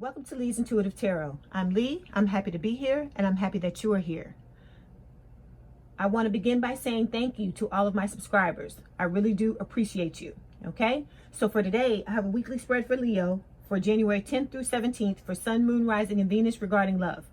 Welcome to Leigh's Intuitive Tarot. I'm Leigh. I'm happy to be here, and I'm happy that you are here. I want to begin by saying thank you to all of my subscribers. I really do appreciate you. Okay? So for today, I have a weekly spread for Leo for January 10th through 17th for Sun, Moon, Rising, and Venus regarding love.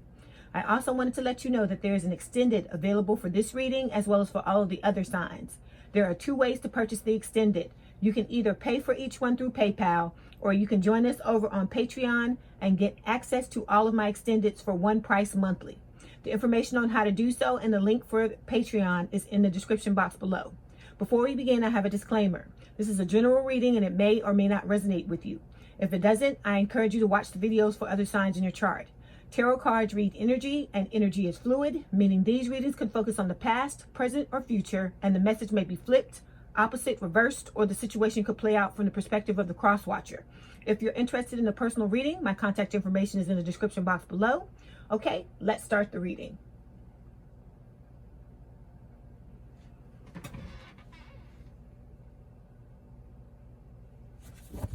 I also wanted to let you know that there is an extended available for this reading as well as for all of the other signs. There are two ways to purchase the extended. You can either pay for each one through PayPal, or you can join us over on Patreon and get access to all of my extendeds for one price monthly. The information on how to do so and the link for Patreon is in the description box below. Before we begin, I have a disclaimer. This is a general reading and it may or may not resonate with you. If it doesn't, I encourage you to watch the videos for other signs in your chart. Tarot cards read energy, and energy is fluid, meaning these readings can focus on the past, present, or future, and the message may be flipped, opposite, reversed, or the situation could play out from the perspective of the cross-watcher. If you're interested in a personal reading, my contact information is in the description box below. Okay, let's start the reading.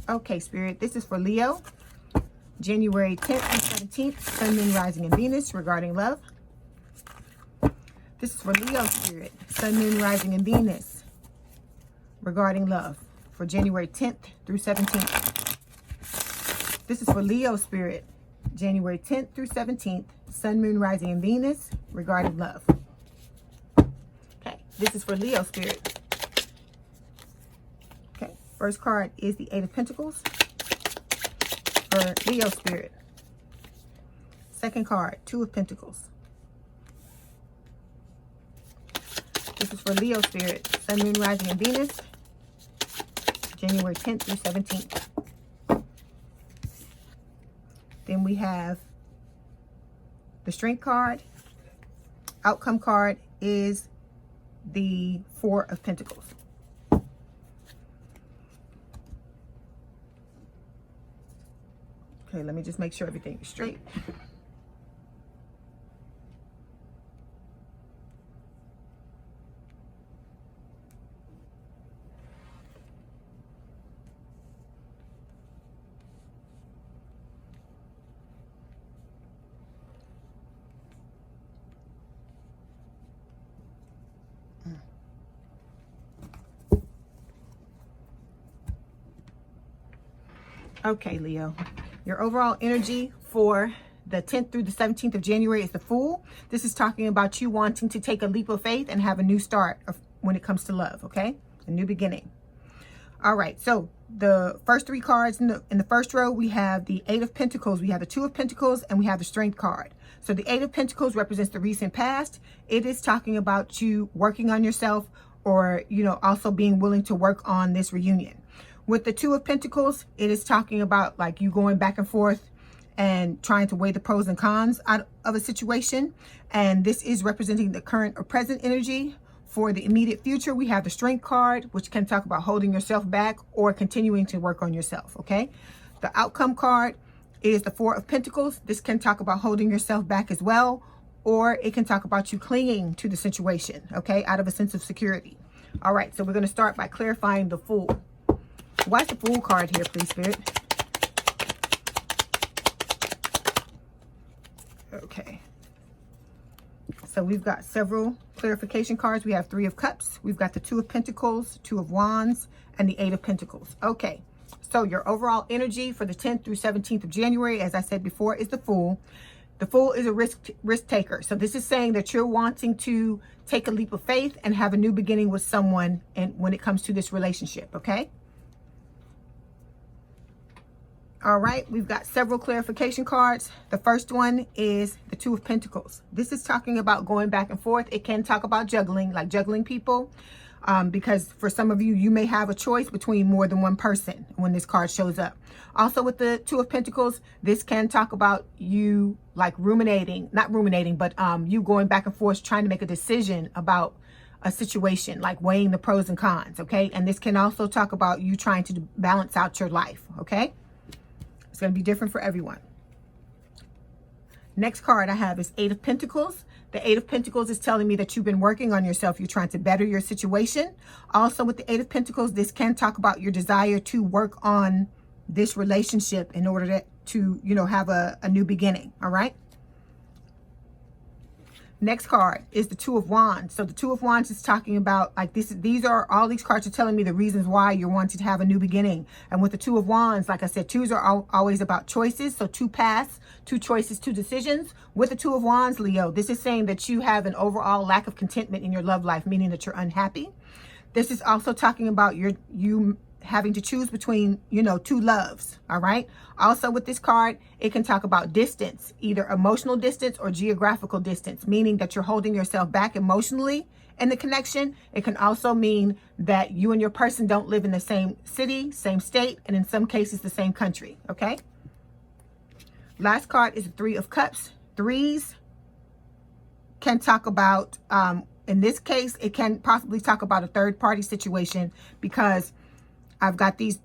Okay, Spirit, this is for Leo, January 10th and 17th, Sun, Moon, Rising, and Venus regarding love. This is for Leo, Spirit, Sun, Moon, Rising, and Venus regarding love for January 10th through 17th. This is for Leo, Spirit, January 10th through 17th, Sun, Moon, Rising, and Venus regarding love. Okay, this is for Leo, Spirit. Okay, first card is the Eight of Pentacles for Leo, Spirit. Second card, Two of Pentacles. This is for Leo, Spirit, Sun, Moon, Rising, and Venus, January 10th through 17th. Then we have the Strength card. Outcome card is the Four of Pentacles. Okay, let me just make sure everything is straight. Okay, Leo, your overall energy for the 10th through the 17th of January is the Fool. This is talking about you wanting to take a leap of faith and have a new start when it comes to love, okay? A new beginning. All right, so the first three cards in the first row, we have the Eight of Pentacles, we have the Two of Pentacles, and we have the Strength card. So the Eight of Pentacles represents the recent past. It is talking about you working on yourself, or, you know, also being willing to work on this reunion. With the Two of Pentacles, it is talking about like you going back and forth and trying to weigh the pros and cons out of a situation. And this is representing the current or present energy. For the immediate future, we have the Strength card, which can talk about holding yourself back or continuing to work on yourself, okay? The Outcome card is the Four of Pentacles. This can talk about holding yourself back as well, or it can talk about you clinging to the situation, okay, out of a sense of security. All right, so we're going to start by clarifying the Fool. Why is the Fool card here, please, Spirit? Okay. So we've got several clarification cards. We have Three of Cups. We've got the Two of Pentacles, Two of Wands, and the Eight of Pentacles. Okay. So your overall energy for the 10th through 17th of January, as I said before, is the Fool. The Fool is a risk taker. So this is saying that you're wanting to take a leap of faith and have a new beginning with someone, and when it comes to this relationship, okay? All right, we've got several clarification cards. The first one is the Two of Pentacles. This is talking about going back and forth. It can talk about juggling, like juggling people, because for some of you, you may have a choice between more than one person when this card shows up. Also with the Two of Pentacles, this can talk about you like ruminating, not ruminating, but you going back and forth trying to make a decision about a situation, like weighing the pros and cons, okay? And this can also talk about you trying to balance out your life, okay? It's going to be different for everyone. Next card I have is Eight of Pentacles. The Eight of Pentacles is telling me that you've been working on yourself. You're trying to better your situation. Also with the Eight of Pentacles, this can talk about your desire to work on this relationship in order to, you know, have a new beginning. All right. Next card is the Two of Wands. So the Two of Wands is talking about like this. All these cards are telling me the reasons why you're wanting to have a new beginning. And with the Two of Wands, like I said, twos are always about choices. So two paths, two choices, two decisions. With the Two of Wands, Leo, this is saying that you have an overall lack of contentment in your love life, meaning that you're unhappy. This is also talking about you having to choose between, you know, two loves. All right. Also with this card, it can talk about distance, either emotional distance or geographical distance, meaning that you're holding yourself back emotionally in the connection. It can also mean that you and your person don't live in the same city, same state, and in some cases the same country. Okay. Last card is the Three of Cups. Threes can talk about, in this case, it can possibly talk about a third party situation, because I've got this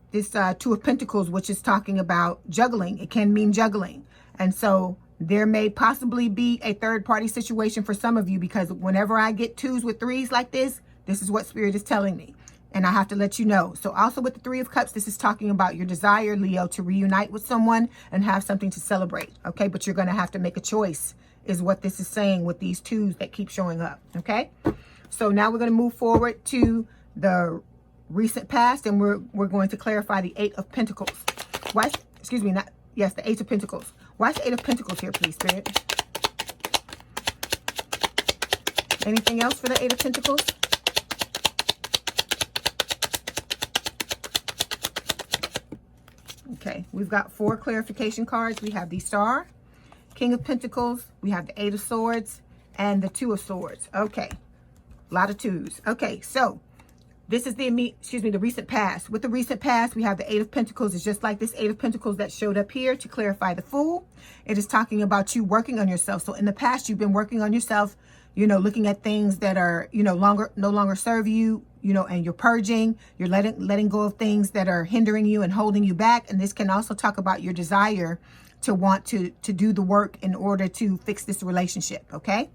Two of Pentacles, which is talking about juggling. It can mean juggling. And so there may possibly be a third party situation for some of you, because whenever I get twos with threes like this is what Spirit is telling me. And I have to let you know. So also with the Three of Cups, this is talking about your desire, Leo, to reunite with someone and have something to celebrate. Okay. But you're going to have to make a choice, is what this is saying with these twos that keep showing up. Okay. So now we're going to move forward to the recent past, and we're going to clarify the Eight of Pentacles. Why, excuse me, not, yes, the Eight of Pentacles. Why is the Eight of Pentacles here, please, Spirit? Anything else for the Eight of Pentacles? Okay, we've got 4 clarification cards. We have the Star, King of Pentacles, we have the Eight of Swords, and the Two of Swords. Okay, a lot of twos. Okay, so this is the recent past. With the recent past, we have the Eight of Pentacles. It's just like this Eight of Pentacles that showed up here to clarify the Fool. It is talking about you working on yourself. So in the past, you've been working on yourself, you know, looking at things that are, you know, no longer serve you, you know, and you're purging, you're letting go of things that are hindering you and holding you back. And this can also talk about your desire to want to do the work in order to fix this relationship. Okay.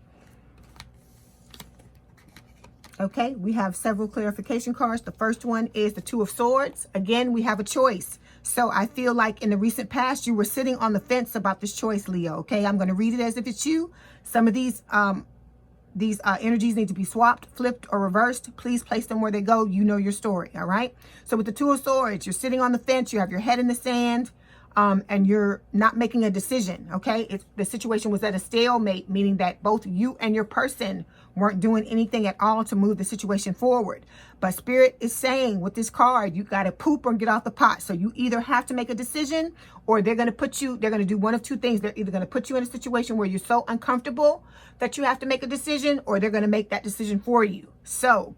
Okay, we have several clarification cards. The first one is the Two of Swords. Again, we have a choice. So I feel like in the recent past, you were sitting on the fence about this choice, Leo. Okay, I'm going to read it as if it's you. Some of these energies need to be swapped, flipped, or reversed. Please place them where they go. You know your story. All right. So with the Two of Swords, you're sitting on the fence. You have your head in the sand. And you're not making a decision. Okay. The situation was at a stalemate, meaning that both you and your person weren't doing anything at all to move the situation forward. But Spirit is saying with this card, you got to poop or get off the pot. So you either have to make a decision, or they're going to do one of two things. They're either going to put you in a situation where you're so uncomfortable that you have to make a decision, or they're going to make that decision for you. So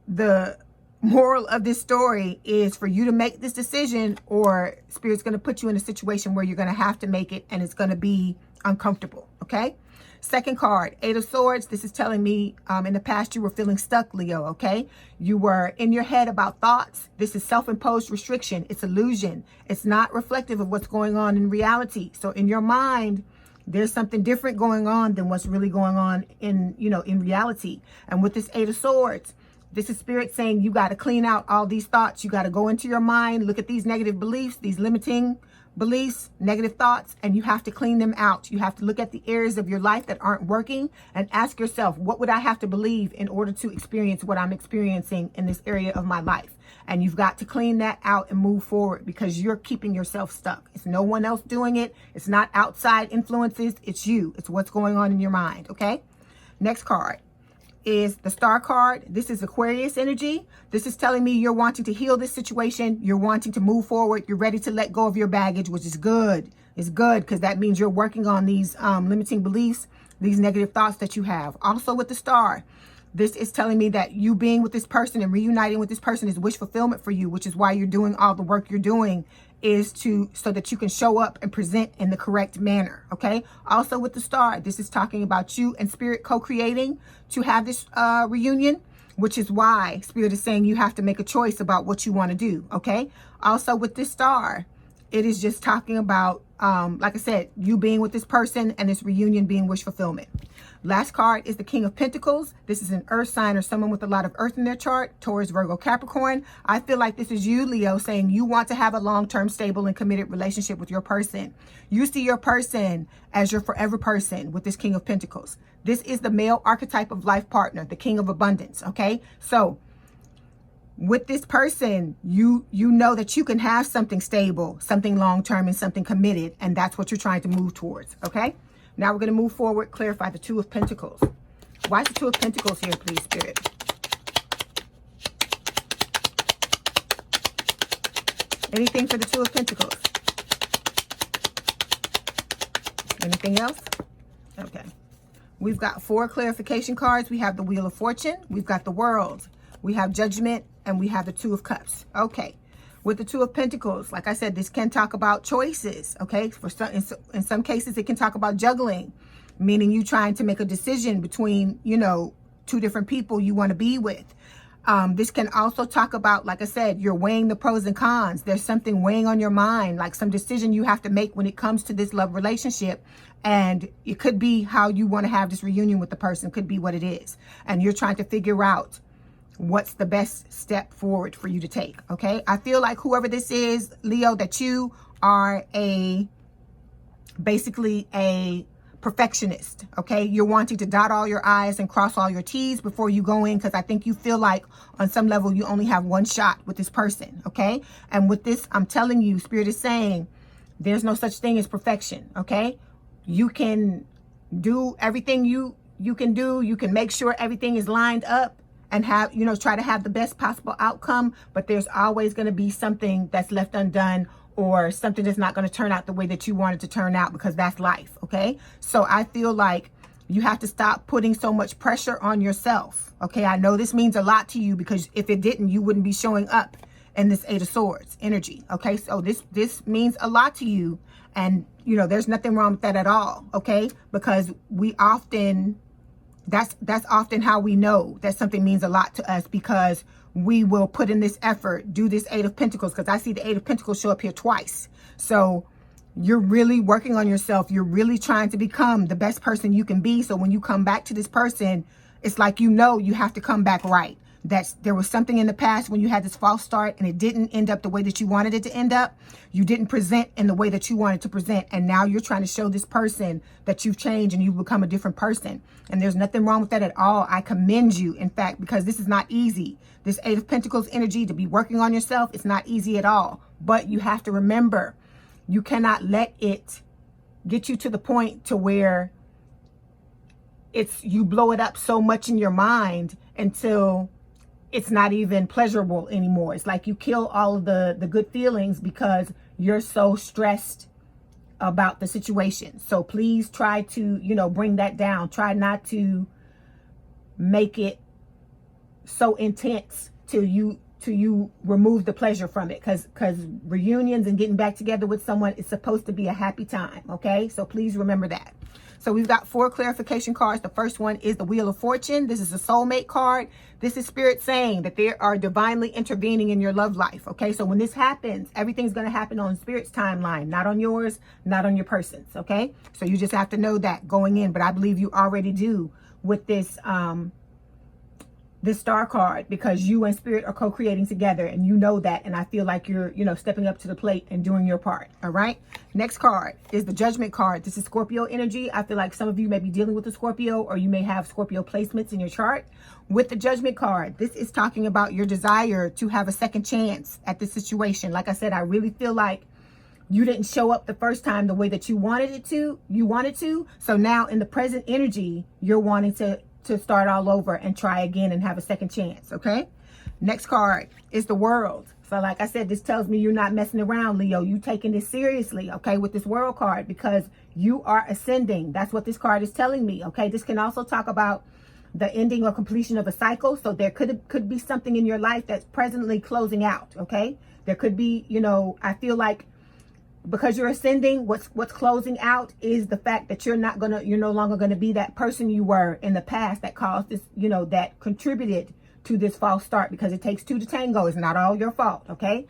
the moral of this story is for you to make this decision, or Spirit's going to put you in a situation where you're going to have to make it, and it's going to be uncomfortable. Okay. Second card, Eight of Swords. This is telling me in the past you were feeling stuck, Leo. Okay. You were in your head about thoughts. This is self-imposed restriction. It's illusion. It's not reflective of what's going on in reality. So in your mind, there's something different going on than what's really going on in reality. And with this Eight of Swords, this is Spirit saying you got to clean out all these thoughts. You got to go into your mind, look at these negative beliefs, these limiting beliefs, negative thoughts, and you have to clean them out. You have to look at the areas of your life that aren't working and ask yourself, what would I have to believe in order to experience what I'm experiencing in this area of my life? And you've got to clean that out and move forward, because you're keeping yourself stuck. It's no one else doing it. It's not outside influences. It's you. It's what's going on in your mind. Okay. Next card is the Star card. This is Aquarius energy. This is telling me you're wanting to heal this situation. You're wanting to move forward. You're ready to let go of your baggage, which is good. It's good, because that means you're working on these limiting beliefs, these negative thoughts that you have. Also with the Star, this is telling me that you being with this person and reuniting with this person is wish fulfillment for you, which is why you're doing all the work you're doing, is so that you can show up and present in the correct manner. Okay. Also with the Star, this is talking about you and Spirit co-creating to have this reunion, which is why Spirit is saying you have to make a choice about what you want to do. Okay. Also with this Star, it is just talking about, like I said, you being with this person and this reunion being wish fulfillment. Last card is the King of Pentacles. This is an earth sign or someone with a lot of earth in their chart. Taurus, Virgo, Capricorn. I feel like this is you, Leo, saying you want to have a long-term, stable, and committed relationship with your person. You see your person as your forever person with this King of Pentacles. This is the male archetype of life partner, the King of Abundance, okay? So with this person, you know that you can have something stable, something long-term, and something committed, and that's what you're trying to move towards, okay? Now we're going to move forward, clarify the Two of Pentacles. Why is the Two of Pentacles here, please, Spirit? Anything for the Two of Pentacles? Anything else? Okay. We've got 4 clarification cards. We have the Wheel of Fortune. We've got the World. We have Judgment. And we have the Two of Cups. Okay. With the Two of Pentacles, like I said, this can talk about choices. Okay. For some, in some cases, it can talk about juggling, meaning you trying to make a decision between, you know, 2 different people you want to be with. This can also talk about, like I said, you're weighing the pros and cons. There's something weighing on your mind, like some decision you have to make when it comes to this love relationship. And it could be how you want to have this reunion with the person, could be what it is. And you're trying to figure out what's the best step forward for you to take, okay? I feel like whoever this is, Leo, that you are basically a perfectionist, okay? You're wanting to dot all your I's and cross all your T's before you go in, because I think you feel like on some level you only have one shot with this person, okay? And with this, I'm telling you, Spirit is saying there's no such thing as perfection, okay? You can do everything you can do. You can make sure everything is lined up and have, you know, try to have the best possible outcome, but there's always going to be something that's left undone or something that's not going to turn out the way that you want it to turn out, because that's life, okay? So I feel like you have to stop putting so much pressure on yourself, okay? I know this means a lot to you, because if it didn't, you wouldn't be showing up in this 8 of Swords energy, okay? So this means a lot to you, and, you know, there's nothing wrong with that at all, okay? Because we often... That's often how we know that something means a lot to us, because we will put in this effort, do this 8 of Pentacles, because I see the 8 of Pentacles show up here twice. So you're really working on yourself. You're really trying to become the best person you can be. So when you come back to this person, it's like, you know, you have to come back right. There was something in the past when you had this false start and it didn't end up the way that you wanted it to end up. You didn't present in the way that you wanted to present. And now you're trying to show this person that you've changed and you've become a different person. And there's nothing wrong with that at all. I commend you, in fact, because this is not easy. This 8 of Pentacles energy, to be working on yourself, it's not easy at all. But you have to remember, you cannot let it get you to the point to where you blow it up so much in your mind until it's not even pleasurable anymore. It's like you kill all of the good feelings because you're so stressed about the situation. So please try to, you know, bring that down. Try not to make it so intense till you remove the pleasure from it, because reunions and getting back together with someone is supposed to be a happy time, okay? So please remember that. So we've got 4 clarification cards. The first one is the Wheel of Fortune. This is a soulmate card. This is Spirit saying that they are divinely intervening in your love life. Okay, so when this happens, everything's going to happen on Spirit's timeline, not on yours, not on your person's. Okay, so you just have to know that going in. But I believe you already do with this this star card, because you and Spirit are co-creating together, and you know that, and I feel like you're, you know, stepping up to the plate and doing your part. All right, next card is the Judgment card. This is Scorpio energy. I feel like some of you may be dealing with a Scorpio, or you may have Scorpio placements in your chart. With the Judgment card, this is talking about your desire to have a second chance at this situation. Like I said, I really feel like you didn't show up the first time the way that you wanted to. So now in the present energy, you're wanting to start all over and try again and have a second chance, okay? Next card is the World. So like I said, this tells me you're not messing around, Leo. You taking this seriously, okay, with this World card, because you are ascending. That's what this card is telling me, okay? This can also talk about the ending or completion of a cycle. So there could be something in your life that's presently closing out, okay? There could be, you know, I feel like because you're ascending, what's closing out is the fact that you're no longer gonna be that person you were in the past that caused this, you know, that contributed to this false start, because it takes 2 to tango. It's not all your fault, okay?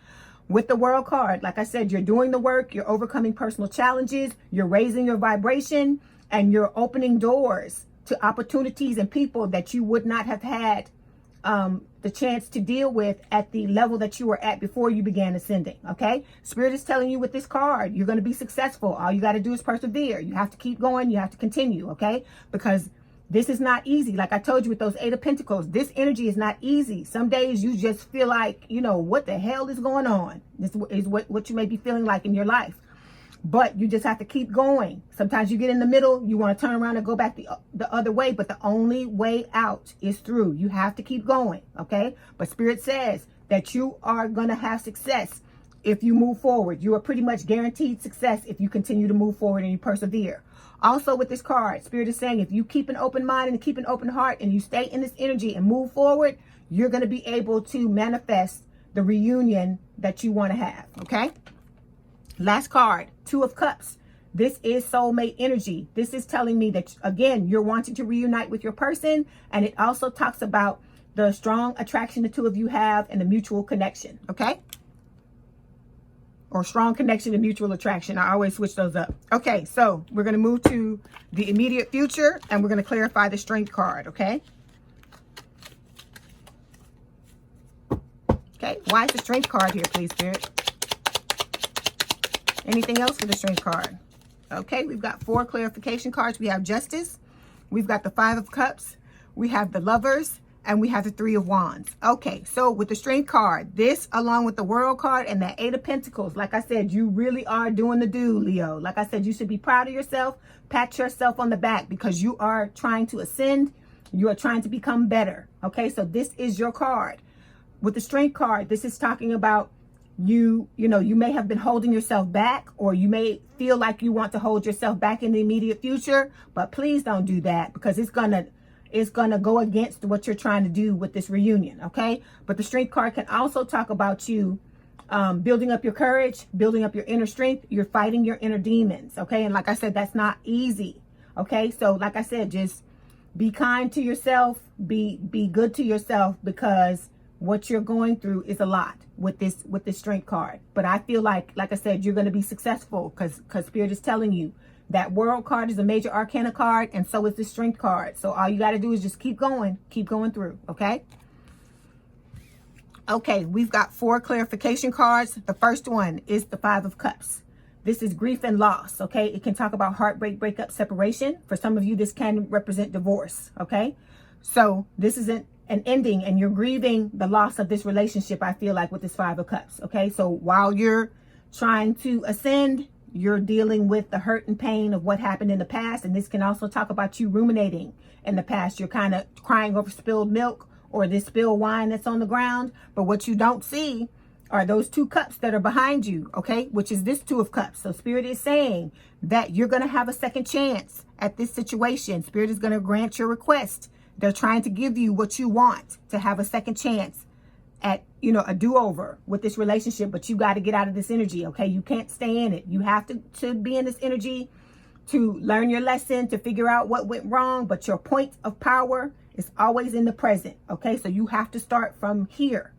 With the World card, like I said, you're doing the work, you're overcoming personal challenges, you're raising your vibration, and you're opening doors to opportunities and people that you would not have had the chance to deal with at the level that you were at before you began ascending. Okay, Spirit is telling you with this card, you're going to be successful. All you got to do is persevere. You have to keep going. You have to continue. Okay, because this is not easy. Like I told you with those 8 of Pentacles, this energy is not easy. Some days you just feel like, you know, what the hell is going on? This is what you may be feeling like in your life. But you just have to keep going. Sometimes you get in the middle, you want to turn around and go back the other way, but the only way out is through. You have to keep going, okay? But Spirit says that you are going to have success if you move forward. You are pretty much guaranteed success if you continue to move forward and you persevere. Also with this card, Spirit is saying if you keep an open mind and keep an open heart and you stay in this energy and move forward, you're going to be able to manifest the reunion that you want to have, okay? Last card, 2 of Cups. This is soulmate energy. This is telling me that, again, you're wanting to reunite with your person. And it also talks about the strong attraction the two of you have and the mutual connection. Okay? Or strong connection and mutual attraction. I always switch those up. Okay, so we're going to move to the immediate future. And we're going to clarify the Strength card. Okay? Okay, why is the Strength card here, please, Spirit? Anything else for the Strength card? Okay, we've got 4 clarification cards. We have Justice. We've got the 5 of Cups. We have the Lovers. And we have the 3 of Wands. Okay, so with the Strength card, this along with the World card and the 8 of Pentacles, like I said, you really are doing the do, Leo. Like I said, you should be proud of yourself. Pat yourself on the back because you are trying to ascend. You are trying to become better. Okay, so this is your card. With the Strength card, this is talking about you know, you may have been holding yourself back, or you may feel like you want to hold yourself back in the immediate future, but please don't do that because it's gonna go against what you're trying to do with this reunion. Okay, but the Strength card can also talk about you building up your courage, building up your inner strength. You're fighting your inner demons. Okay, and like I said, that's not easy. Okay, so like I said, just be kind to yourself, be good to yourself, because what you're going through is a lot with this Strength card. But I feel like I said, you're going to be successful because Spirit is telling you that World card is a major arcana card, and so is the Strength card. So all you got to do is just keep going through. Okay. Okay, we've got 4 clarification cards. The first one is the 5 of Cups. This is grief and loss. Okay, it can talk about heartbreak, breakup, separation. For some of you, this can represent divorce. Okay, so this isn't an ending, and you're grieving the loss of this relationship, I feel like, with this 5 of Cups. Okay, so while you're trying to ascend, you're dealing with the hurt and pain of what happened in the past. And this can also talk about you ruminating in the past. You're kind of crying over spilled milk or this spilled wine that's on the ground. But what you don't see are those 2 cups that are behind you, okay, which is this 2 of Cups. So Spirit is saying that you're going to have a second chance at this situation. Spirit is going to grant your request. They're trying to give you what you want, to have a second chance at, you know, a do-over with this relationship. But you got to get out of this energy, okay? You can't stay in it. You have to be in this energy to learn your lesson, to figure out what went wrong. But your point of power is always in the present, okay? So you have to start from here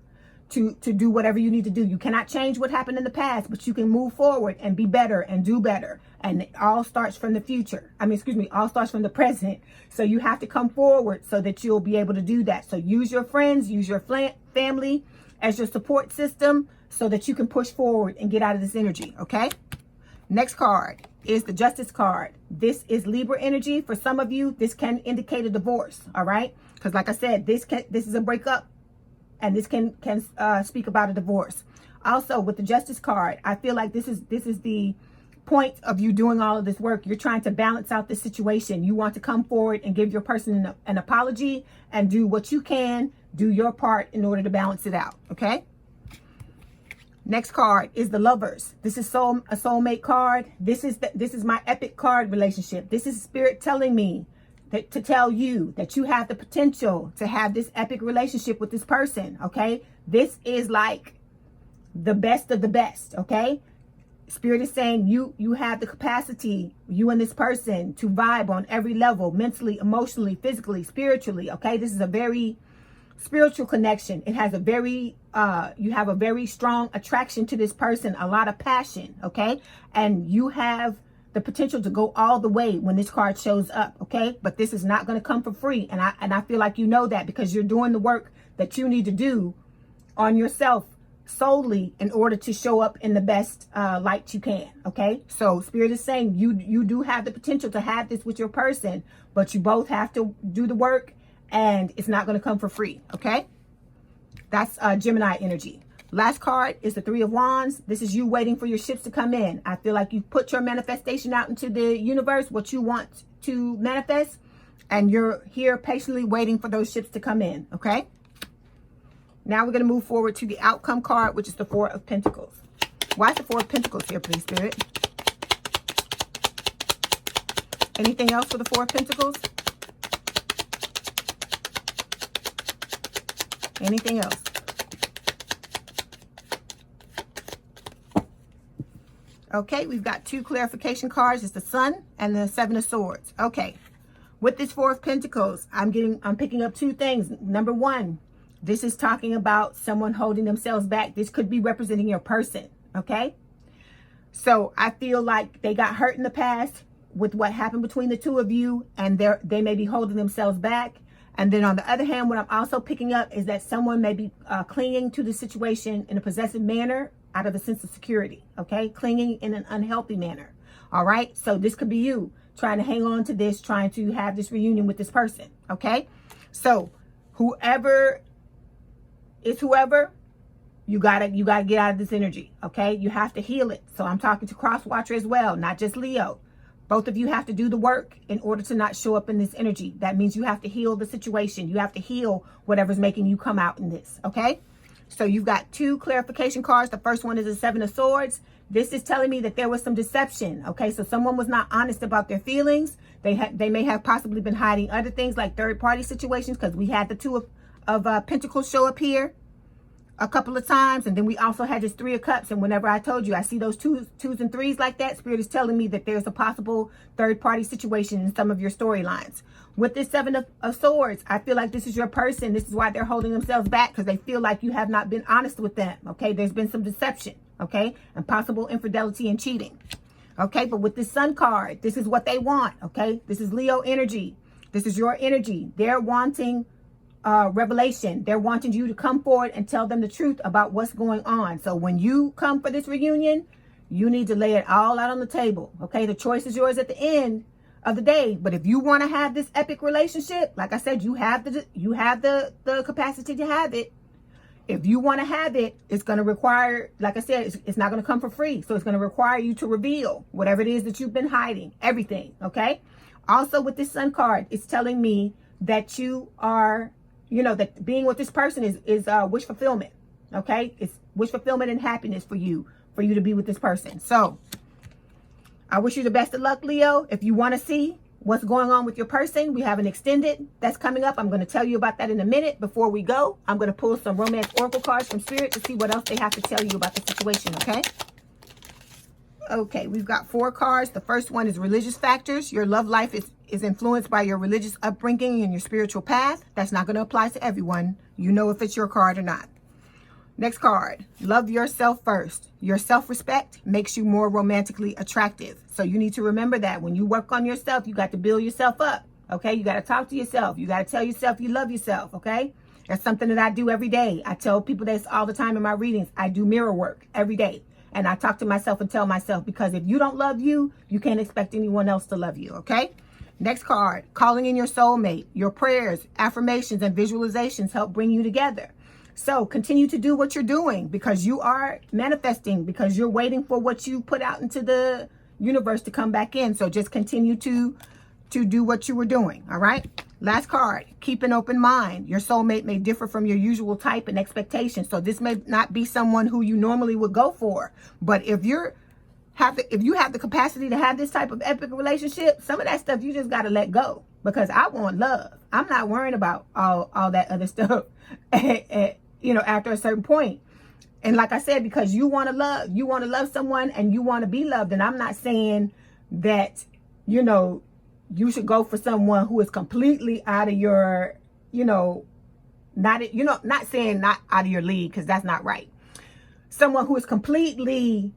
to do whatever you need to do. You cannot change what happened in the past, but you can move forward and be better and do better. And it all starts from the future. All starts from the present. So you have to come forward so that you'll be able to do that. So use your friends, use your family as your support system so that you can push forward and get out of this energy, okay? Next card is the Justice card. This is Libra energy. For some of you, this can indicate a divorce, all right? Because like I said, this is a breakup. And this can speak about a divorce. Also, with the Justice card, I feel like this is the point of you doing all of this work. You're trying to balance out this situation. You want to come forward and give your person an apology and do what you can, do your part in order to balance it out. Okay. Next card is the Lovers. This is a soulmate card. This is my epic card relationship. This is Spirit telling me to tell you that you have the potential to have this epic relationship with this person, okay? This is like the best of the best, okay? Spirit is saying you have the capacity, you and this person, to vibe on every level, mentally, emotionally, physically, spiritually, okay? This is a very spiritual connection. It has a very, you have a very strong attraction to this person, a lot of passion, okay? And you have the potential to go all the way when this card shows up, okay? But this is not going to come for free. And I feel like you know that because you're doing the work that you need to do on yourself solely in order to show up in the best light you can, okay? So Spirit is saying you do have the potential to have this with your person, but you both have to do the work, and it's not going to come for free, okay? That's Gemini energy. Last card is the Three of Wands. This is you waiting for your ships to come in. I feel like you put your manifestation out into the universe, what you want to manifest, and you're here patiently waiting for those ships to come in, okay? Now we're going to move forward to the outcome card, which is the Four of Pentacles. Why is the Four of Pentacles here, please, Spirit? Anything else for the Four of Pentacles? Anything else? Okay, we've got two clarification cards. It's the Sun and the Seven of Swords. Okay, with this Four of Pentacles, I'm picking up two things. Number one, this is talking about someone holding themselves back. This could be representing your person, okay? So I feel like they got hurt in the past with what happened between the two of you, and they may be holding themselves back. And then on the other hand, what I'm also picking up is that someone may be clinging to the situation in a possessive manner out of a sense of security, okay? Clinging in an unhealthy manner, all right? So this could be you trying to hang on to this, trying to have this reunion with this person, okay? So whoever, you gotta get out of this energy, okay? You have to heal it. So I'm talking to cross watcher as well, not just Leo. Both of you have to do the work in order to not show up in this energy. That means you have to heal the situation. You have to heal whatever's making you come out in this, okay? So you've got two clarification cards. The first one is the Seven of Swords. This is telling me that there was some deception, okay? So someone was not honest about their feelings. They may have possibly been hiding other things like third-party situations, because we had the Two of Pentacles show up here a couple of times, and then we also had this Three of Cups. And whenever I told you I see those twos and threes like that, Spirit is telling me that there's a possible third-party situation in some of your storylines. With this Seven of Swords, I feel like this is your person. This is why they're holding themselves back, because they feel like you have not been honest with them, okay? There's been some deception, okay? And possible infidelity and cheating, okay? But with this Sun card, this is what they want, okay? This is Leo energy. This is your energy. They're wanting revelation. They're wanting you to come forward and tell them the truth about what's going on. So when you come for this reunion, you need to lay it all out on the table, okay? The choice is yours at the end of the day. But if you want to have this epic relationship, like I said, you have the capacity to have it. If you want to have it, it's going to require, like I said, it's not going to come for free. So it's going to require you to reveal whatever it is that you've been hiding, everything, okay? Also with this Sun card, it's telling me that you are, that being with this person is wish fulfillment, okay? It's wish fulfillment and happiness for you to be with this person. So I wish you the best of luck, Leo. If you want to see what's going on with your person, we have an extended that's coming up. I'm going to tell you about that in a minute. Before we go, I'm going to pull some romance oracle cards from Spirit to see what else they have to tell you about the situation, okay? Okay, we've got 4 cards. The first one is religious factors. Your love life is influenced by your religious upbringing and your spiritual path. That's not going to apply to everyone. You know if it's your card or not. Next card, love yourself first. Your self-respect makes you more romantically attractive. So you need to remember that when you work on yourself, you got to build yourself up, okay? You got to talk to yourself. You got to tell yourself you love yourself, okay? That's something that I do every day. I tell people this all the time in my readings. I do mirror work every day. And I talk to myself and tell myself, because if you don't love you, you can't expect anyone else to love you, okay? Next card, calling in your soulmate. Your prayers, affirmations, and visualizations help bring you together. So continue to do what you're doing, because you are manifesting, because you're waiting for what you put out into the universe to come back in. So just continue to do what you were doing, all right? Last card, keep an open mind. Your soulmate may differ from your usual type and expectations. So this may not be someone who you normally would go for. But if you have the capacity to have this type of epic relationship, some of that stuff you just got to let go, because I want love. I'm not worrying about all that other stuff, after a certain point. And like I said, because you want to love someone and you want to be loved. And I'm not saying that, you should go for someone who is completely out of your, not saying not out of your league, because that's not right. Someone who is completely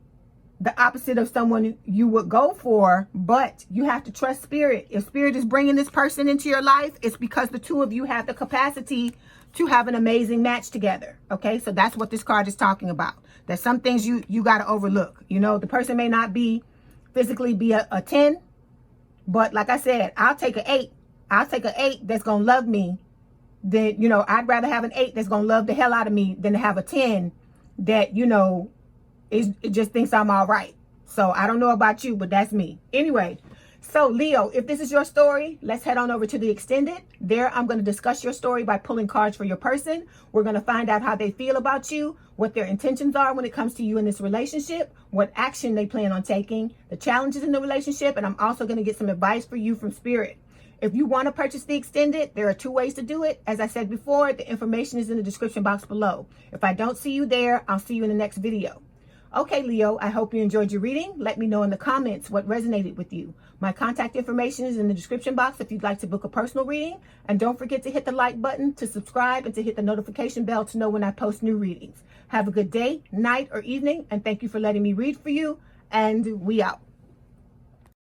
the opposite of someone you would go for, but you have to trust spirit. If spirit is bringing this person into your life, it's because the two of you have the capacity to have an amazing match together. Okay, so that's what this card is talking about. There's some things you got to overlook. You know, the person may not physically be a 10, but like I said, I'll take an 8. I'll take an 8 that's going to love me. Then, you know, I'd rather have an 8 that's going to love the hell out of me than to have a 10 that, you know, it just thinks I'm all right. So I don't know about you, but that's me. Anyway, so Leo, if this is your story, let's head on over to the extended. There, I'm going to discuss your story by pulling cards for your person. We're going to find out how they feel about you, what their intentions are when it comes to you in this relationship, what action they plan on taking, the challenges in the relationship, and I'm also going to get some advice for you from spirit. If you want to purchase the extended, there are 2 ways to do it. As I said before, the information is in the description box below. If I don't see you there, I'll see you in the next video. Okay, Leo, I hope you enjoyed your reading. Let me know in the comments what resonated with you. My contact information is in the description box if you'd like to book a personal reading. And don't forget to hit the like button, to subscribe, and to hit the notification bell to know when I post new readings. Have a good day, night, or evening, and thank you for letting me read for you. And we out.